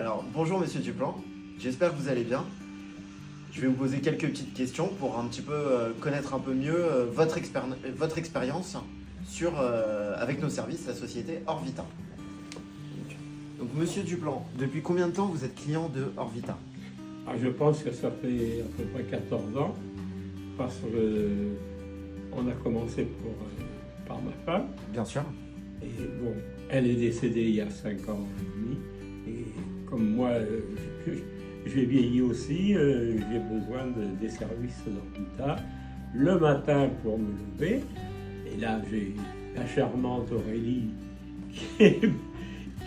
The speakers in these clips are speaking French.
Alors, bonjour Monsieur Duplan, j'espère que vous allez bien. Je vais vous poser quelques petites questions pour un petit peu connaître un peu mieux votre expérience avec nos services, la société Orvita. Donc Monsieur Duplan, depuis combien de temps vous êtes client de Orvita? Je pense que ça fait à peu près 14 ans, parce qu'on a commencé par ma femme. Bien sûr. Et bon, elle est décédée il y a 5 ans et demi. Et comme moi, j'ai vieilli aussi, j'ai besoin des services d'Orvita le matin pour me lever. Et là, j'ai la charmante Aurélie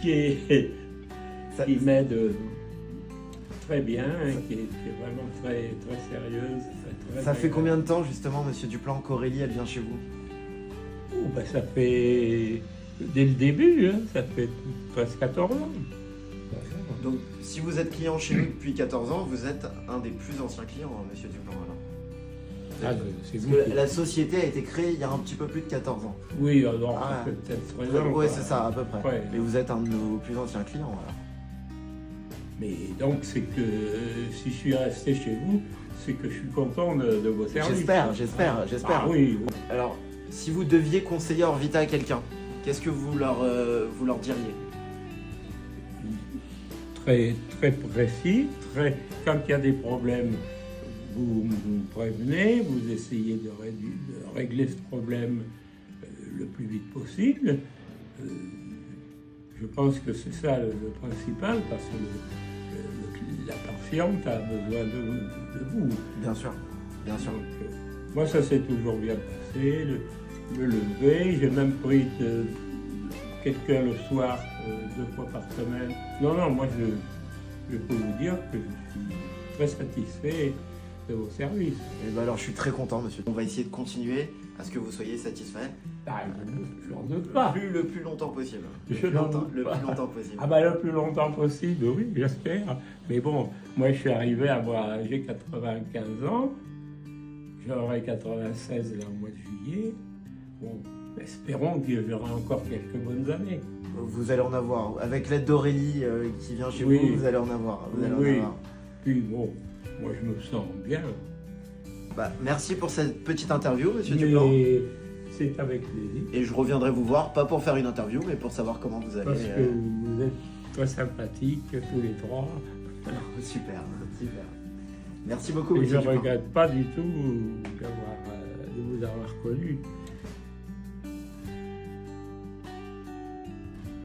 qui m'aide très bien, qui est vraiment très, très sérieuse. Ça fait combien de temps justement, Monsieur Duplan, qu'Aurélie elle vient chez vous? Ça fait dès le début, hein, ça fait presque 14 ans. Donc si vous êtes client chez nous depuis 14 ans, vous êtes un des plus anciens clients, hein, Monsieur Duplan. C'est Parce vous que la société a été créée il y a un petit peu plus de 14 ans. Oui, alors peut-être 13 ans. Oui, c'est ça, à peu près. Ouais. Mais vous êtes un de nos plus anciens clients, alors. Mais donc, c'est que si je suis resté chez vous, c'est que je suis content de vos services. J'espère. Ah oui. Alors, si vous deviez conseiller Orvita à quelqu'un, qu'est-ce que vous leur diriez? Très, très précis. Quand il y a des problèmes, vous me prévenez, vous essayez de régler ce problème le plus vite possible. Je pense que c'est ça le principal, parce que la patiente a besoin de vous. Bien sûr. Donc, moi, ça s'est toujours bien passé, me lever. J'ai même pris quelqu'un le soir, 2 fois par semaine. Non, moi, je peux vous dire que je suis très satisfait de vos services. Et ben alors, je suis très content, monsieur. On va essayer de continuer à ce que vous soyez satisfait. Je n'en doute pas. Le plus longtemps possible. Le plus longtemps possible. Le plus longtemps possible, oui, j'espère. Mais bon, moi je suis arrivé j'ai 95 ans, j'aurai 96 là, au mois de juillet. Bon, espérons que j'aurai encore quelques bonnes années. Vous allez en avoir. Avec l'aide d'Aurélie qui vient chez Oui. vous allez en avoir. Puis bon, moi je me sens bien. Merci pour cette petite interview, monsieur Duplan. C'est avec plaisir. Et je reviendrai vous voir, pas pour faire une interview, mais pour savoir comment vous allez. Parce que vous êtes très sympathiques tous les trois. Super. Merci beaucoup, Et monsieur je ne Duplan. regrette pas du tout de vous avoir connu.